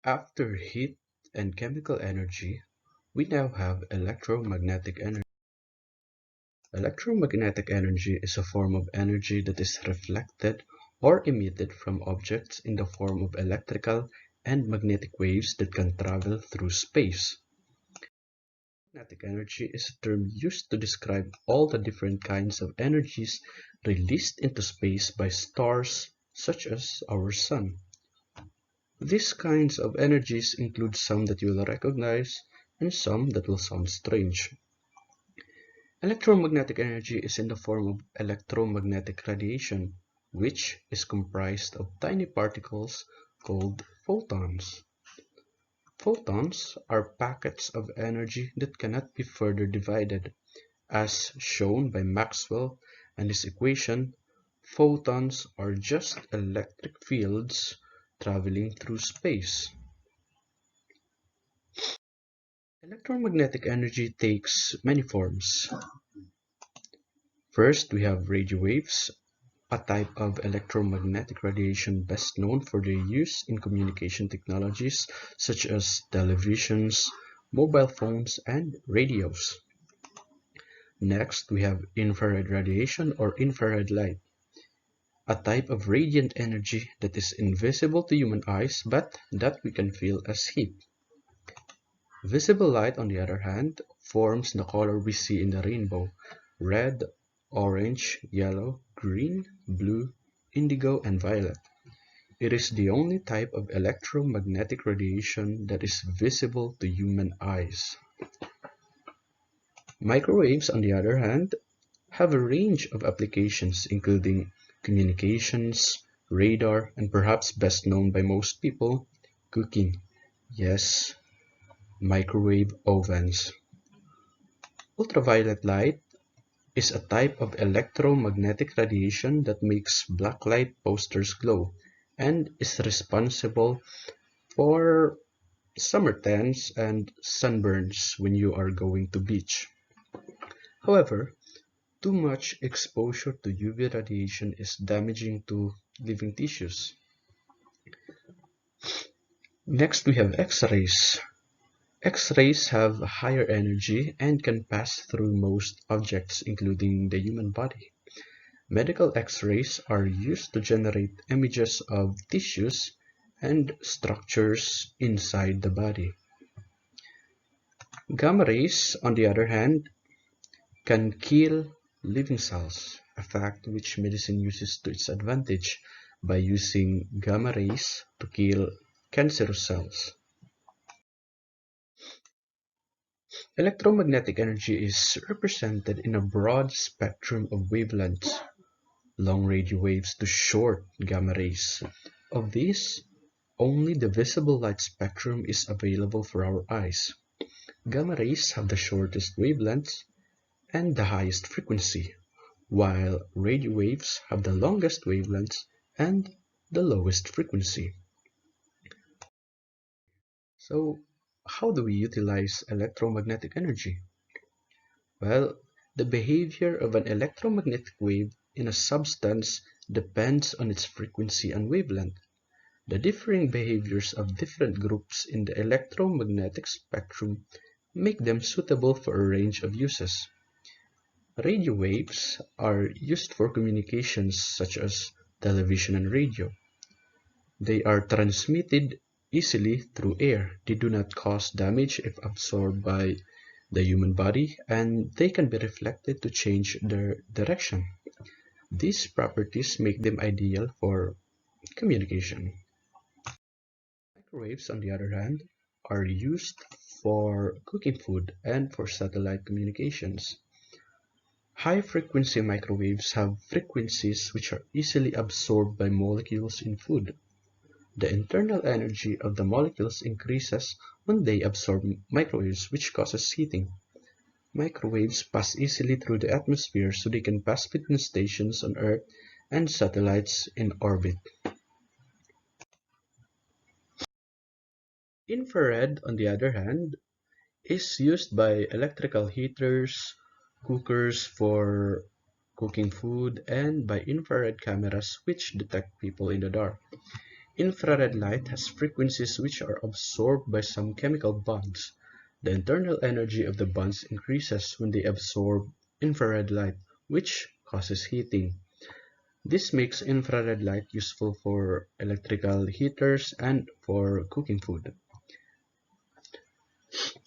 After heat and chemical energy, we now have electromagnetic energy. Electromagnetic energy is a form of energy that is reflected or emitted from objects in the form of electrical and magnetic waves that can travel through space. Magnetic energy is a term used to describe all the different kinds of energies released into space by stars such as our Sun. These kinds of energies include some that you will recognize and some that will sound strange. Electromagnetic energy is in the form of electromagnetic radiation, which is comprised of tiny particles called photons. Photons are packets of energy that cannot be further divided. As shown by Maxwell and his equation, photons are just electric fields traveling through space. Electromagnetic energy takes many forms. First, we have radio waves, a type of electromagnetic radiation best known for their use in communication technologies such as televisions, mobile phones, and radios. Next, we have infrared radiation or infrared light, a type of radiant energy that is invisible to human eyes but that we can feel as heat. Visible light, on the other hand, forms the color we see in the rainbow: red, orange, yellow, green, blue, indigo, and violet. It is the only type of electromagnetic radiation that is visible to human eyes. Microwaves, on the other hand, have a range of applications including communications, radar, and perhaps best known by most people, cooking. Yes, microwave ovens. Ultraviolet light is a type of electromagnetic radiation that makes blacklight posters glow and is responsible for summer tans and sunburns when you are going to beach. However, too much exposure to UV radiation is damaging to living tissues. Next, we have X-rays. X-rays have higher energy and can pass through most objects, including the human body. Medical X-rays are used to generate images of tissues and structures inside the body. Gamma rays, on the other hand, can kill living cells, a fact which medicine uses to its advantage by using gamma rays to kill cancerous cells. Electromagnetic energy is represented in a broad spectrum of wavelengths, long radio waves to short gamma rays. Of these, only the visible light spectrum is available for our eyes. Gamma rays have the shortest wavelengths and the highest frequency, while radio waves have the longest wavelengths and the lowest frequency. So, how do we utilize electromagnetic energy? Well, the behavior of an electromagnetic wave in a substance depends on its frequency and wavelength. The differing behaviors of different groups in the electromagnetic spectrum make them suitable for a range of uses. Radio waves are used for communications such as television and radio. They are transmitted easily through air. They do not cause damage if absorbed by the human body, and they can be reflected to change their direction. These properties make them ideal for communication. Microwaves, on the other hand, are used for cooking food and for satellite communications. High-frequency microwaves have frequencies which are easily absorbed by molecules in food. The internal energy of the molecules increases when they absorb microwaves, which causes heating. Microwaves pass easily through the atmosphere, so they can pass between stations on Earth and satellites in orbit. Infrared, on the other hand, is used by electrical heaters, cookers for cooking food, and by infrared cameras which detect people in the dark. Infrared light has frequencies which are absorbed by some chemical bonds. The internal energy of the bonds increases when they absorb infrared light, which causes heating. This makes infrared light useful for electrical heaters and for cooking food.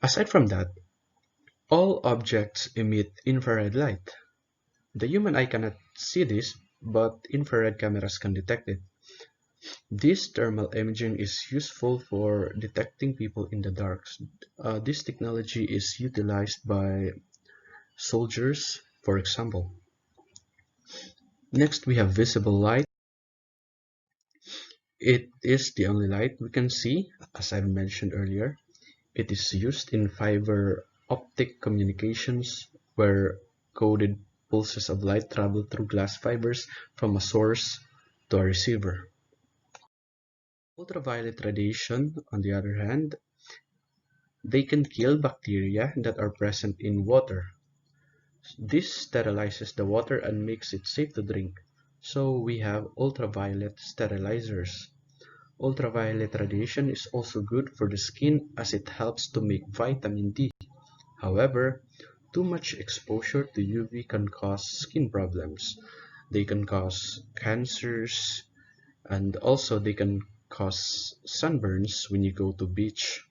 Aside from that, all objects emit infrared light. The human eye cannot see this, but infrared cameras can detect it. This thermal imaging is useful for detecting people in the dark. This technology is utilized by soldiers, for example. Next, we have visible light. It is the only light we can see, as I mentioned earlier. It is used in fiber optic communications, where coded pulses of light travel through glass fibers from a source to a receiver. Ultraviolet radiation, on the other hand, they can kill bacteria that are present in water. This sterilizes the water and makes it safe to drink. So we have ultraviolet sterilizers. Ultraviolet radiation is also good for the skin as it helps to make vitamin D. However, too much exposure to UV can cause skin problems. They can cause cancers, and also they can cause sunburns when you go to beach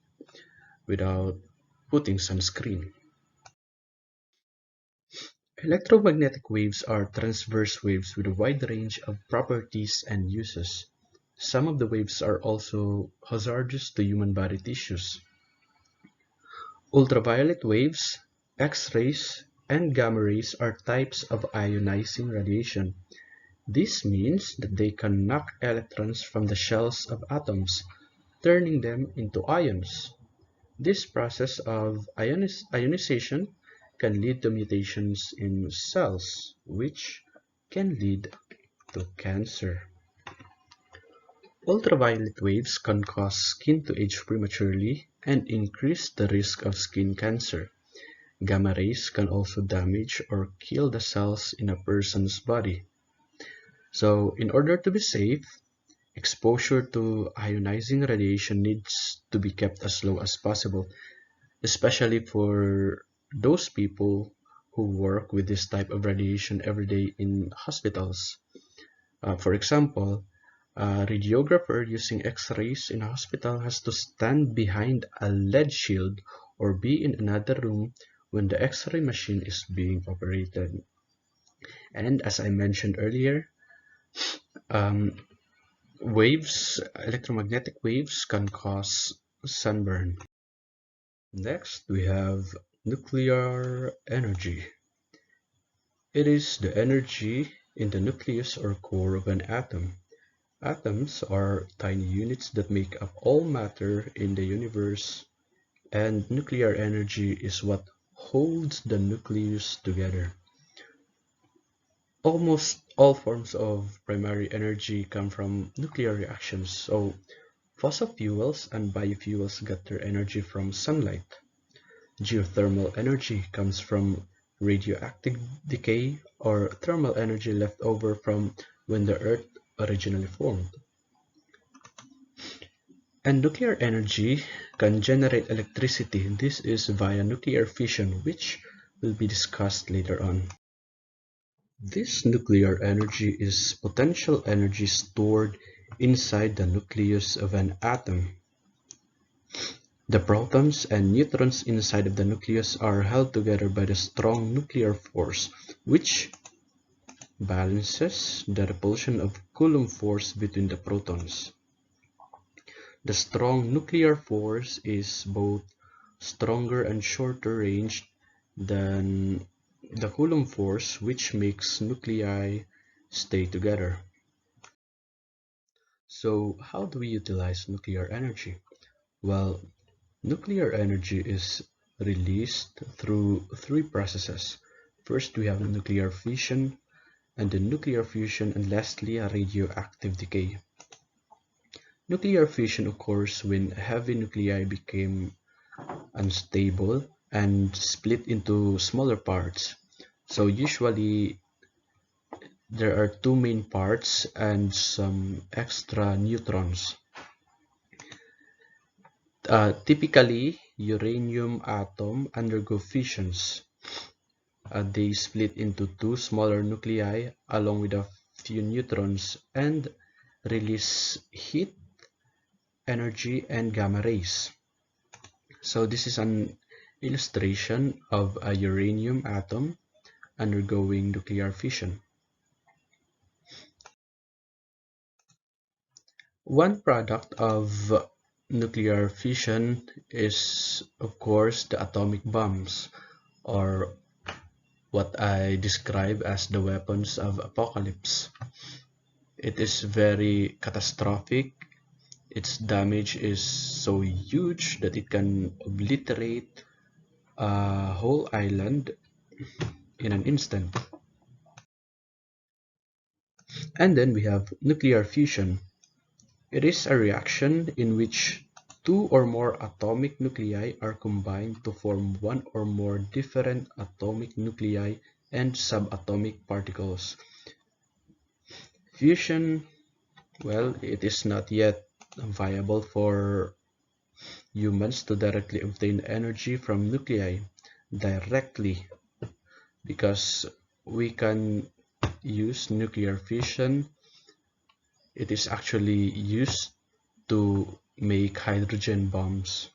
without putting sunscreen. Electromagnetic waves are transverse waves with a wide range of properties and uses. Some of the waves are also hazardous to human body tissues. Ultraviolet waves, X-rays, and gamma rays are types of ionizing radiation. This means that they can knock electrons from the shells of atoms, turning them into ions. This process of ionization can lead to mutations in cells, which can lead to cancer. Ultraviolet waves can cause skin to age prematurely and increase the risk of skin cancer. Gamma rays can also damage or kill the cells in a person's body. So, in order to be safe, exposure to ionizing radiation needs to be kept as low as possible, especially for those people who work with this type of radiation every day in hospitals. For example, a radiographer using X-rays in a hospital has to stand behind a lead shield or be in another room when the X-ray machine is being operated. And as I mentioned earlier, um, electromagnetic waves can cause sunburn. Next, we have nuclear energy. It is the energy in the nucleus or core of an atom. Atoms are tiny units that make up all matter in the universe, and nuclear energy is what holds the nucleus together. Almost all forms of primary energy come from nuclear reactions, so fossil fuels and biofuels get their energy from sunlight. Geothermal energy comes from radioactive decay or thermal energy left over from when the Earth originally formed. And nuclear energy can generate electricity. This is via nuclear fission, which will be discussed later on. This nuclear energy is potential energy stored inside the nucleus of an atom. The protons and neutrons inside of the nucleus are held together by the strong nuclear force, which balances the repulsion of Coulomb force between the protons. The strong nuclear force is both stronger and shorter range than the Coulomb force, which makes nuclei stay together. So, how do we utilize nuclear energy? Well, nuclear energy is released through three processes. First, we have the nuclear fission, and lastly, a radioactive decay. Nuclear fission occurs when heavy nuclei become unstable and split into smaller parts. So usually there are two main parts and some extra neutrons. Typically, uranium atom undergo fissions. They split into two smaller nuclei along with a few neutrons and release heat, energy, and gamma rays. So this is an illustration of a uranium atom undergoing nuclear fission. One product of nuclear fission is, of course, the atomic bombs, or what I describe as the weapons of apocalypse. It is very catastrophic. Its damage is so huge that it can obliterate a whole island in an instant. And then we have nuclear fusion. It is a reaction in which two or more atomic nuclei are combined to form one or more different atomic nuclei and subatomic particles. Fusion, well, it is not yet viable for humans to directly obtain energy from nuclei directly, because we can use nuclear fission. It is actually used to make hydrogen bombs.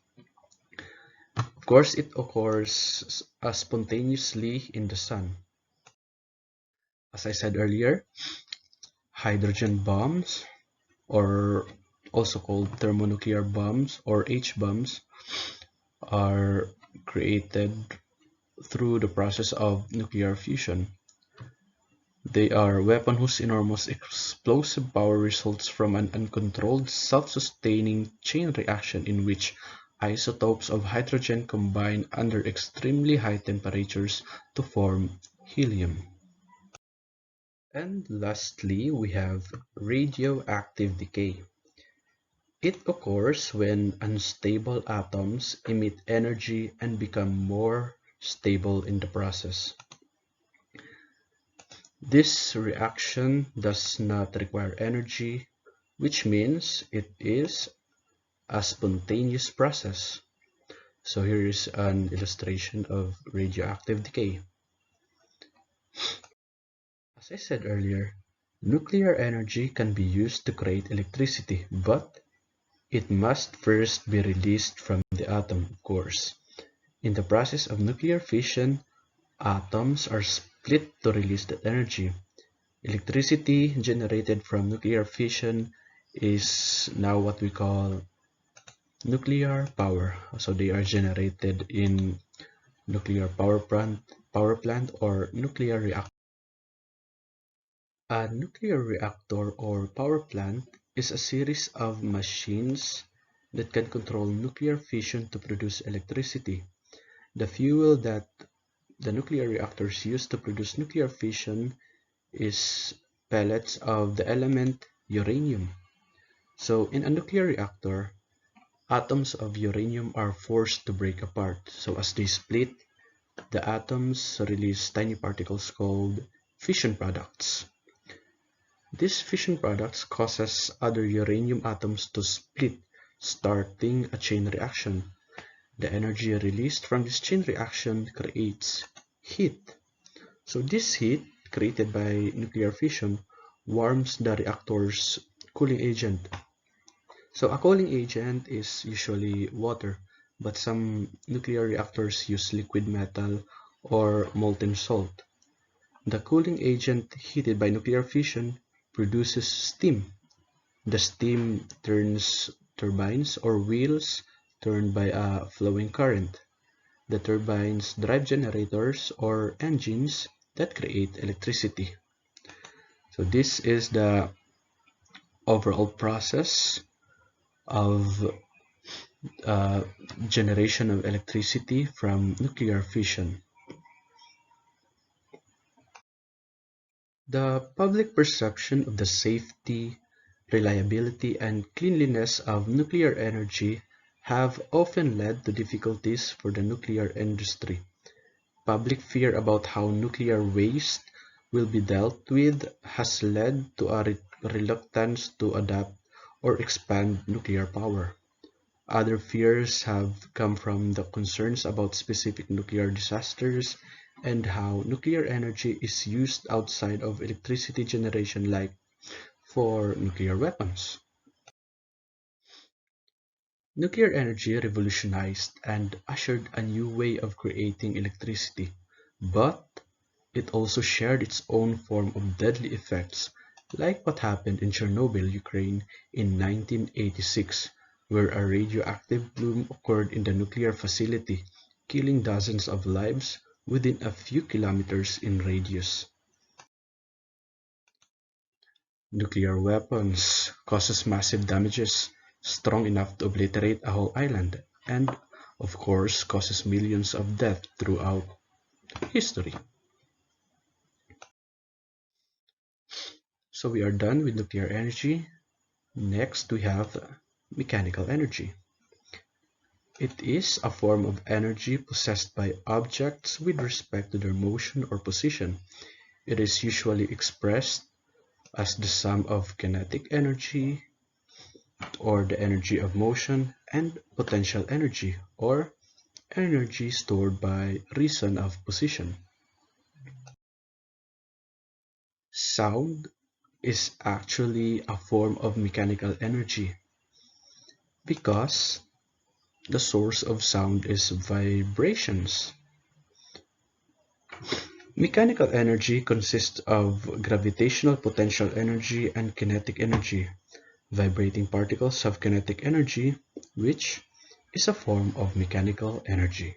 Of course, it occurs spontaneously in the sun. As I said earlier, hydrogen bombs, or also called thermonuclear bombs or H-bombs, are created through the process of nuclear fusion. They are weapons whose enormous explosive power results from an uncontrolled, self-sustaining chain reaction in which isotopes of hydrogen combine under extremely high temperatures to form helium. And lastly, we have radioactive decay. It occurs when unstable atoms emit energy and become more stable in the process. This reaction does not require energy, which means it is a spontaneous process. So here is an illustration of radioactive decay. As I said earlier, nuclear energy can be used to create electricity, but it must first be released from the atom, of course. In the process of nuclear fission, atoms are split to release that energy. Electricity generated from nuclear fission is now what we call nuclear power. So they are generated in nuclear power plant or nuclear reactor. A nuclear reactor or power plant is a series of machines that can control nuclear fission to produce electricity. The fuel that the nuclear reactors use to produce nuclear fission is pellets of the element uranium. So in a nuclear reactor, atoms of uranium are forced to break apart. So as they split, the atoms release tiny particles called fission products. These fission products causes other uranium atoms to split, starting a chain reaction. The energy released from this chain reaction creates heat. So this heat, created by nuclear fission, warms the reactor's cooling agent. So a cooling agent is usually water, but some nuclear reactors use liquid metal or molten salt. The cooling agent heated by nuclear fission produces steam. The steam turns turbines or wheels turned by a flowing current. The turbines drive generators or engines that create electricity. So this is the overall process of generation of electricity from nuclear fission. The public perception of the safety, reliability, and cleanliness of nuclear energy have often led to difficulties for the nuclear industry. Public fear about how nuclear waste will be dealt with has led to a reluctance to adapt or expand nuclear power. Other fears have come from the concerns about specific nuclear disasters and how nuclear energy is used outside of electricity generation, like for nuclear weapons. Nuclear energy revolutionized and ushered a new way of creating electricity, but it also shared its own form of deadly effects, like what happened in Chernobyl, Ukraine in 1986, where a radioactive plume occurred in the nuclear facility, killing dozens of lives within a few kilometers in radius. Nuclear weapons causes massive damages, strong enough to obliterate a whole island, and of course causes millions of deaths throughout history. So we are done with nuclear energy. Next, we have mechanical energy. It is a form of energy possessed by objects with respect to their motion or position. It is usually expressed as the sum of kinetic energy, or the energy of motion, and potential energy, or energy stored by reason of position. Sound is actually a form of mechanical energy because the source of sound is vibrations. Mechanical energy consists of gravitational potential energy and kinetic energy. Vibrating particles have kinetic energy, which is a form of mechanical energy.